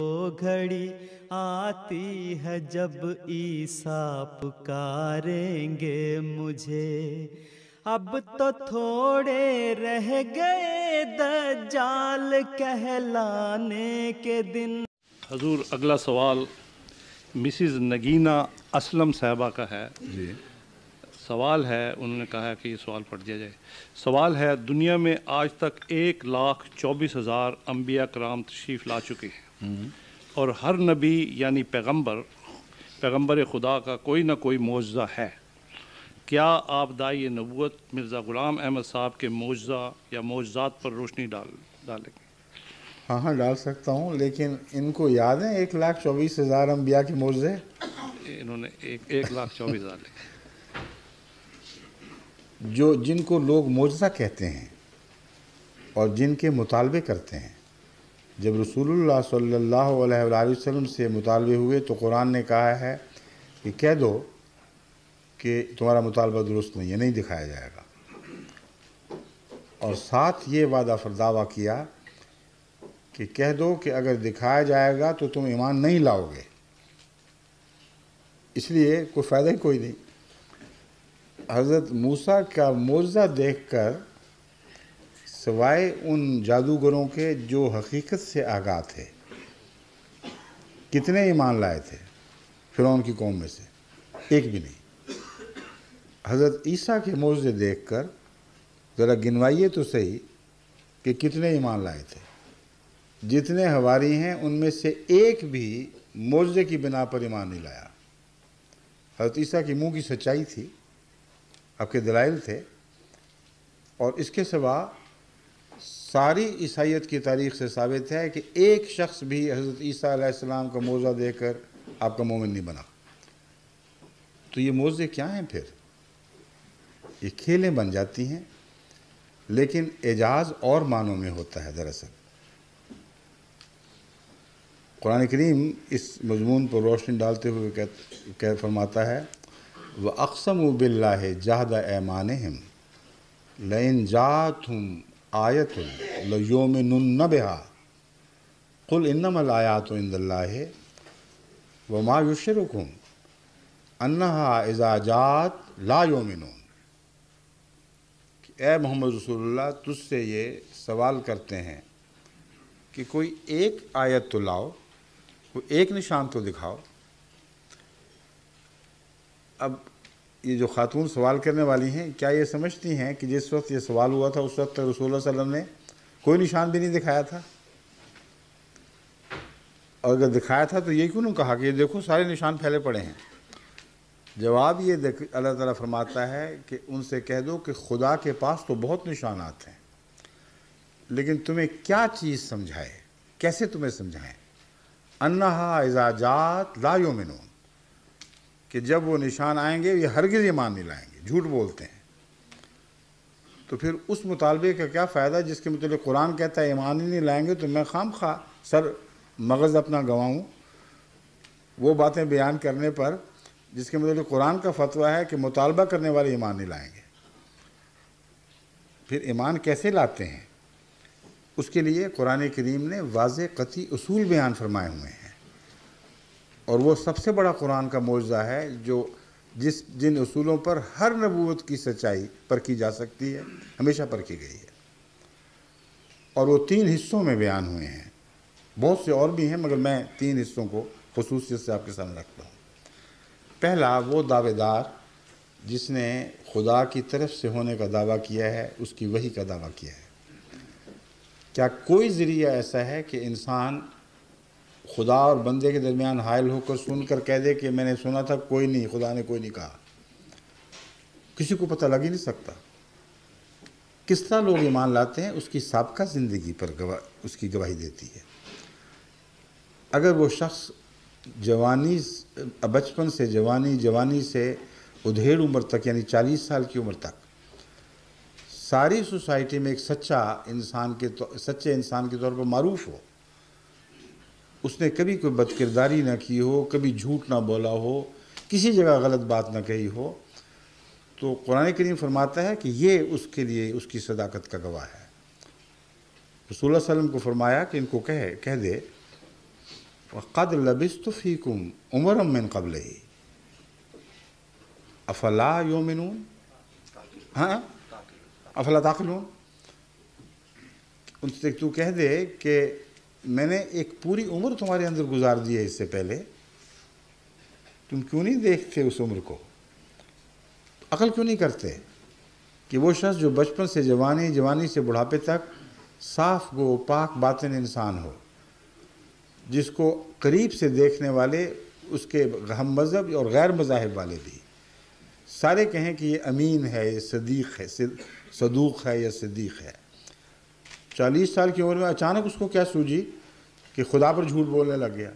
وہ گھڑی آتی ہے جب عیسیٰ پکاریں گے مجھے، اب تو تھوڑے رہ گئے دجال کہلانے کے دن۔ حضور اگلا سوال مسز نگینہ اسلم صاحبہ کا ہے۔ جی سوال ہے، انہوں نے کہا ہے کہ یہ سوال پڑھ دیا جائے۔ سوال ہے، دنیا میں آج تک 1,24,000 انبیاء کرام تشریف لا چکے ہیں، اور ہر نبی یعنی پیغمبر خدا کا کوئی نہ کوئی معجزہ ہے۔ کیا آپ داعی نبوت مرزا غلام احمد صاحب کے معجزہ یا معجزات پر روشنی ڈالیں گے؟ ہاں ڈال سکتا ہوں، لیکن ان کو یاد ہیں 1,24,000 انبیاء کے معجزے؟ انہوں نے 1,24,000 لکھے۔ جن کو لوگ معجزہ کہتے ہیں اور جن کے مطالبے کرتے ہیں، جب رسول اللہ صلی اللہ علیہ وآلہ وسلم سے مطالبے ہوئے تو قرآن نے کہا ہے کہ کہہ دو کہ تمہارا مطالبہ درست نہیں ہے، نہیں دکھایا جائے گا، اور ساتھ یہ وعدہ دعویٰ کیا کہ کہہ دو کہ اگر دکھایا جائے گا تو تم ایمان نہیں لاؤ گے، اس لیے کوئی فائدہ ہی کوئی نہیں۔ حضرت موسیٰ کا معجزہ دیکھ کر سوائے ان جادوگروں کے جو حقیقت سے آگاہ تھے، کتنے ایمان لائے تھے فرعون کی قوم میں سے؟ ایک بھی نہیں۔ حضرت عیسیٰ کے معجزے دیکھ کر ذرا گنوائیے تو صحیح کہ کتنے ایمان لائے تھے۔ جتنے حواری ہیں ان میں سے ایک بھی معجزے کی بنا پر ایمان نہیں لایا۔ حضرت عیسیٰ کی منہ کی سچائی تھی، آپ کے دلائل تھے، اور اس کے سوا ساری عیسائیت کی تاریخ سے ثابت ہے کہ ایک شخص بھی حضرت عیسیٰ علیہ السلام کا معجزہ دیکھ کر آپ کا مومن نہیں بنا۔ تو یہ معجزے کیا ہیں پھر؟ یہ کھیلیں بن جاتی ہیں، لیکن اعجاز اور معنوں میں ہوتا ہے۔ دراصل قرآن کریم اس مضمون پر روشنی ڈالتے ہوئے فرماتا ہے وَأَقْسَمُوا بِاللَّهِ جَهْدَ أَيْمَانِهِمْ لَئِنْ جَاءَتْهُمْ آيَةٌ لَيُؤْمِنُنَّ بِهَا قُلْ إِنَّمَا الْآيَاتُ عِندَ اللَّهِ وَمَا يُشْعِرُكُمْ أَنَّهَا إِذَا جَاءَتْ لَا يُؤْمِنُونَ۔ اے محمد رسول اللہ، تجھ سے یہ سوال کرتے ہیں کہ کوئی ایک آیت تو لاؤ، کوئی ایک نشان تو دکھاؤ۔ اب یہ جو خاتون سوال کرنے والی ہیں، کیا یہ سمجھتی ہیں کہ جس وقت یہ سوال ہوا تھا اس وقت رسول اللہ صلی اللہ علیہ وسلم نے کوئی نشان بھی نہیں دکھایا تھا؟ اور اگر دکھایا تھا تو یہ کیوں نہیں کہا کہ یہ دیکھو سارے نشان پھیلے پڑے ہیں؟ جواب یہ اللہ تعالیٰ فرماتا ہے کہ ان سے کہہ دو کہ خدا کے پاس تو بہت نشانات ہیں، لیکن تمہیں کیا چیز سمجھائے، کیسے تمہیں سمجھائیں؟ انہا اذا جات لا یؤمنون، کہ جب وہ نشان آئیں گے یہ ہرگز ایمان نہیں لائیں گے، جھوٹ بولتے ہیں۔ تو پھر اس مطالبے کا کیا فائدہ جس کے متعلق قرآن کہتا ہے ایمان ہی نہیں لائیں گے، تو میں خام خواہ سر مغز اپنا گنواؤں وہ باتیں بیان کرنے پر جس کے متعلق قرآن کا فتویٰ ہے کہ مطالبہ کرنے والے ایمان نہیں لائیں گے۔ پھر ایمان کیسے لاتے ہیں؟ اس کے لیے قرآن کریم نے واضح قطعی اصول بیان فرمائے ہوئے ہیں، اور وہ سب سے بڑا قرآن کا معجزہ ہے جو جن اصولوں پر ہر نبوت کی سچائی پرکھی جا سکتی ہے، ہمیشہ پرکھی گئی ہے، اور وہ 3 حصوں میں بیان ہوئے ہیں۔ بہت سے اور بھی ہیں مگر میں 3 حصوں کو خصوصیت سے آپ کے سامنے رکھتا ہوں۔ پہلا، وہ دعوے دار جس نے خدا کی طرف سے ہونے کا دعویٰ کیا ہے، اس کی وحی کا دعویٰ کیا ہے۔ کیا کوئی ذریعہ ایسا ہے کہ انسان خدا اور بندے کے درمیان حائل ہو کر سن کر کہہ دے کہ میں نے سنا تھا کوئی نہیں، خدا نے کوئی نہیں کہا؟ کسی کو پتہ لگ ہی نہیں سکتا۔ کس طرح لوگ ایمان لاتے ہیں اس کی سابقہ زندگی پر اس کی گواہی دیتی ہے۔ اگر وہ شخص بچپن سے جوانی سے ادھیڑ عمر تک یعنی 40 سال کی عمر تک ساری سوسائٹی میں ایک سچے انسان کے طور پر معروف ہو، اس نے کبھی کوئی بد کرداری نہ کی ہو، کبھی جھوٹ نہ بولا ہو، کسی جگہ غلط بات نہ کہی ہو، تو قرآن کریم فرماتا ہے کہ یہ اس کے لیے اس کی صداقت کا گواہ ہے۔ رسول اللہ صلی اللہ علیہ وسلم کو فرمایا کہ ان کو کہہ دے وقد لبثت فیکم عمرا من قبلہ افلا یؤمنون، ہاں افلا تعقلون، ان سے تو کہہ دے کہ میں نے ایک پوری عمر تمہارے اندر گزار دی ہے اس سے پہلے، تم کیوں نہیں دیکھتے اس عمر کو، عقل کیوں نہیں کرتے کہ وہ شخص جو بچپن سے جوانی، جوانی سے بڑھاپے تک صاف گو پاک باطن انسان ہو، جس کو قریب سے دیکھنے والے اس کے ہم مذہب اور غیر مذاہب والے بھی سارے کہیں کہ یہ امین ہے، یہ صدیق ہے، صدوق ہے یا صدیق ہے، 40 سال کی عمر میں اچانک اس کو کیا سوجی کہ خدا پر جھوٹ بولنے لگ گیا۔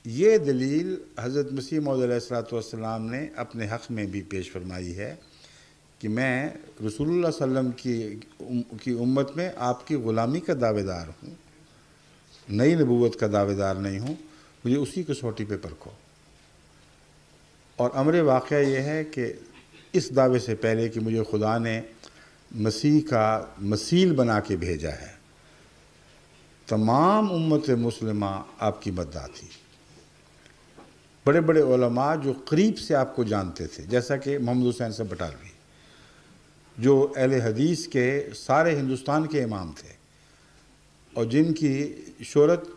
یہ دلیل حضرت مسیح موعود علیہ السلام نے اپنے حق میں بھی پیش فرمائی ہے کہ میں رسول اللہ صلی اللہ علیہ وسلم کی امت میں آپ کی غلامی کا دعوے دار ہوں، نئی نبوت کا دعوے دار نہیں ہوں، مجھے اسی کسوٹی پہ پرکھو۔ اور امر واقعہ یہ ہے کہ اس دعوے سے پہلے کہ مجھے خدا نے مسیح کا مثیل بنا کے بھیجا ہے، تمام امت مسلمہ آپ کی مداح تھی۔ بڑے بڑے علماء جو قریب سے آپ کو جانتے تھے، جیسا کہ محمد حسین صاحب بٹالوی، جو اہل حدیث کے سارے ہندوستان کے امام تھے اور جن کی شہرت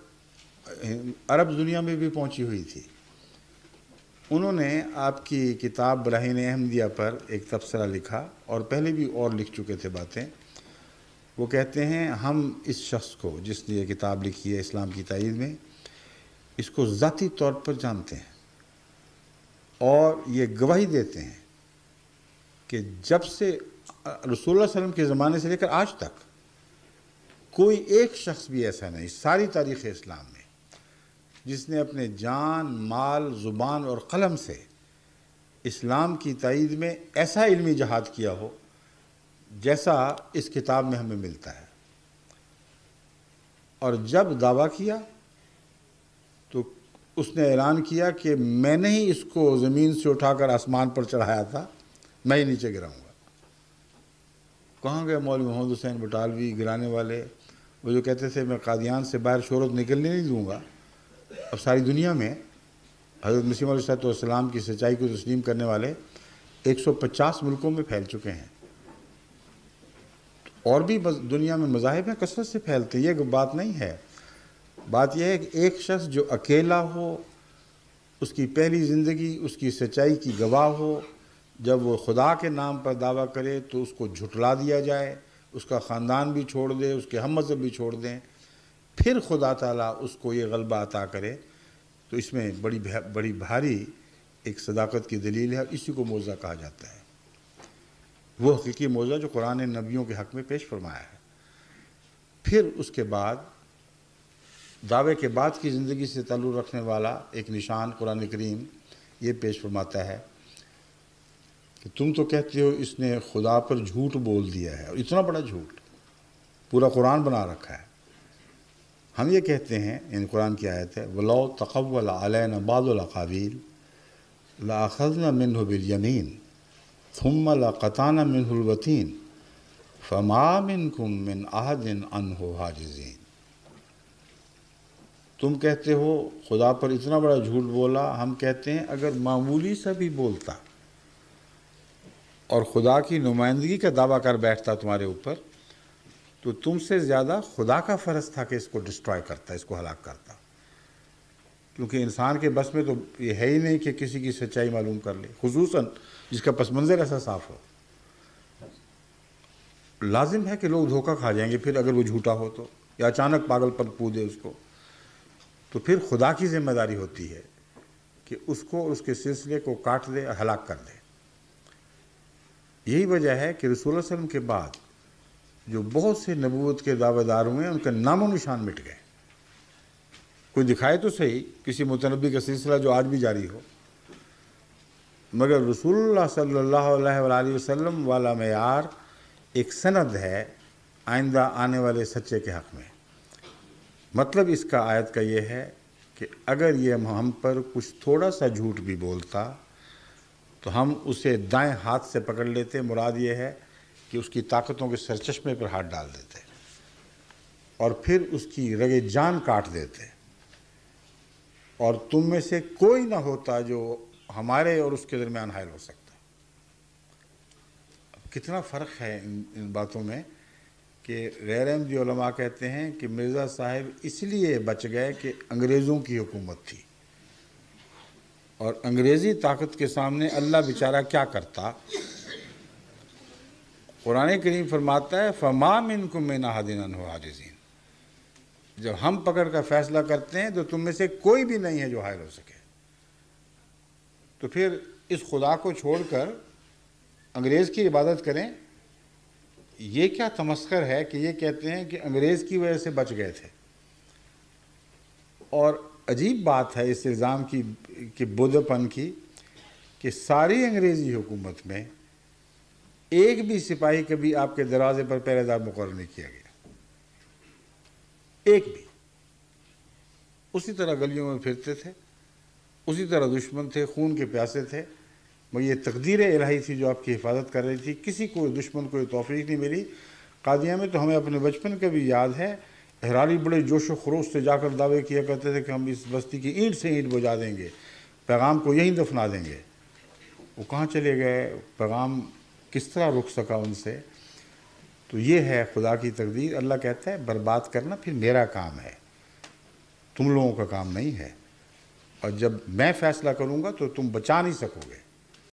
عرب دنیا میں بھی پہنچی ہوئی تھی، انہوں نے آپ کی کتاب براہین احمدیہ پر ایک تبصرہ لکھا اور پہلے بھی اور لکھ چکے تھے باتیں۔ وہ کہتے ہیں ہم اس شخص کو جس نے یہ کتاب لکھی ہے اسلام کی تائید میں، اس کو ذاتی طور پر جانتے ہیں اور یہ گواہی دیتے ہیں کہ جب سے رسول اللہ صلی اللہ علیہ وسلم کے زمانے سے لے کر آج تک کوئی ایک شخص بھی ایسا نہیں ساری تاریخ اسلام میں جس نے اپنے جان، مال، زبان اور قلم سے اسلام کی تائید میں ایسا علمی جہاد کیا ہو جیسا اس کتاب میں ہمیں ملتا ہے۔ اور جب دعویٰ کیا تو اس نے اعلان کیا کہ میں نے ہی اس کو زمین سے اٹھا کر آسمان پر چڑھایا تھا، میں ہی نیچے گراؤں گا۔ کہاں گئے مولوی محمد حسین بٹالوی گرانے والے، وہ جو کہتے تھے میں قادیان سے باہر شہرت نکلنے نہیں دوں گا؟ اب ساری دنیا میں حضرت مسیح علیہ السلام کی سچائی کو تسلیم کرنے والے 150 ملکوں میں پھیل چکے ہیں، اور بھی دنیا میں مذاہب ہیں کثرت سے پھیلتے ہیں، یہ بات نہیں ہے۔ بات یہ ہے کہ ایک شخص جو اکیلا ہو، اس کی پہلی زندگی اس کی سچائی کی گواہ ہو، جب وہ خدا کے نام پر دعویٰ کرے تو اس کو جھٹلا دیا جائے، اس کا خاندان بھی چھوڑ دے، اس کے ہم مذہب بھی چھوڑ دیں، پھر خدا تعالیٰ اس کو یہ غلبہ عطا کرے، تو اس میں بڑی بھاری ایک صداقت کی دلیل ہے، اور اسی کو معجزہ کہا جاتا ہے، وہ حقیقی معجزہ جو قرآن نے نبیوں کے حق میں پیش فرمایا ہے۔ پھر اس کے بعد دعوے کے بعد کی زندگی سے تعلق رکھنے والا ایک نشان قرآن کریم یہ پیش فرماتا ہے کہ تم تو کہتے ہو اس نے خدا پر جھوٹ بول دیا ہے، اور اتنا بڑا جھوٹ پورا قرآن بنا رکھا ہے۔ ہم یہ کہتے ہیں، یعنی قرآن کی آیت ہے وَلَوْ تَقَوَّلَ عَلَيْنَا بَعْضُ الْأَقَاوِيلِ لَأَخَذْنَا مِنْهُ بِالْيَمِينِ ثُمَّ لَقَطَعْنَا مِنْهُ الْوَتِينَ فَمَا مِنْكُمْ مِنْ أَحَدٍ عَنْهُ حَاجِزِينَ۔ تم کہتے ہو خدا پر اتنا بڑا جھوٹ بولا، ہم کہتے ہیں اگر معمولی سا بھی بولتا اور خدا کی نمائندگی کا دعویٰ کر بیٹھتا تمہارے اوپر، تو تم سے زیادہ خدا کا فرض تھا کہ اس کو ڈسٹرائے کرتا، اس کو ہلاک کرتا، کیونکہ انسان کے بس میں تو یہ ہے ہی نہیں کہ کسی کی سچائی معلوم کر لے، خصوصاً جس کا پس منظر ایسا صاف ہو۔ لازم ہے کہ لوگ دھوکہ کھا جائیں گے پھر اگر وہ جھوٹا ہو تو، یا اچانک پاگل پن پودے اس کو، تو پھر خدا کی ذمہ داری ہوتی ہے کہ اس کو اور اس کے سلسلے کو کاٹ دے اور ہلاک کر دے۔ یہی وجہ ہے کہ رسول اللہ صلی اللہ علیہ وسلم کے بعد جو بہت سے نبوت کے دعوے دار ہوئے ہیں ان کا نام و نشان مٹ گئے۔ کوئی دکھائے تو صحیح کسی متنبی کا سلسلہ جو آج بھی جاری ہو، مگر رسول اللہ صلی اللہ علیہ وآلہ وسلم والا معیار ایک سند ہے آئندہ آنے والے سچے کے حق میں۔ مطلب اس کا آیت کا یہ ہے کہ اگر یہ ہم پر کچھ تھوڑا سا جھوٹ بھی بولتا تو ہم اسے دائیں ہاتھ سے پکڑ لیتے، مراد یہ ہے کہ اس کی طاقتوں کے سرچشمے پر ہاتھ ڈال دیتے اور پھر اس کی رگ جان کاٹ دیتے، اور تم میں سے کوئی نہ ہوتا جو ہمارے اور اس کے درمیان حائل ہو سکتا. کتنا فرق ہے ان باتوں میں کہ غیر احمدی علماء کہتے ہیں کہ مرزا صاحب اس لیے بچ گئے کہ انگریزوں کی حکومت تھی، اور انگریزی طاقت کے سامنے اللہ بیچارہ کیا کرتا. قرآن کریم فرماتا ہے فَمَا مِنْكُمْ مِنْ أَحَدٍ عَنْهُ حَاجِزِينَ. جب ہم پکڑ کر فیصلہ کرتے ہیں تو تم میں سے کوئی بھی نہیں ہے جو حائل ہو سکے. تو پھر اس خدا کو چھوڑ کر انگریز کی عبادت کریں، یہ کیا تمسخر ہے کہ یہ کہتے ہیں کہ انگریز کی وجہ سے بچ گئے تھے. اور عجیب بات ہے اس الزام کی کہ بدھ پن کی کہ ساری انگریزی حکومت میں ایک بھی سپاہی کبھی آپ کے دروازے پر پہرے دار مقرر نہیں کیا گیا، ایک بھی. اسی طرح گلیوں میں پھرتے تھے، اسی طرح دشمن تھے، خون کے پیاسے تھے، مگر یہ تقدیر الہی تھی جو آپ کی حفاظت کر رہی تھی. کسی کو دشمن کو یہ توفیق نہیں ملی. قادیہ میں تو ہمیں اپنے بچپن کا بھی یاد ہے، احراری بڑے جوش و خروش سے جا کر دعوے کیا کرتے تھے کہ ہم اس بستی کی اینٹ سے اینٹ بجا دیں گے، پیغام کو یہیں دفنا دیں گے. وہ کہاں چلے گئے؟ پیغام کس طرح رک سکا ان سے؟ تو یہ ہے خدا کی تقدیر. اللہ کہتا ہے برباد کرنا پھر میرا کام ہے، تم لوگوں کا کام نہیں ہے، اور جب میں فیصلہ کروں گا تو تم بچا نہیں سکو گے.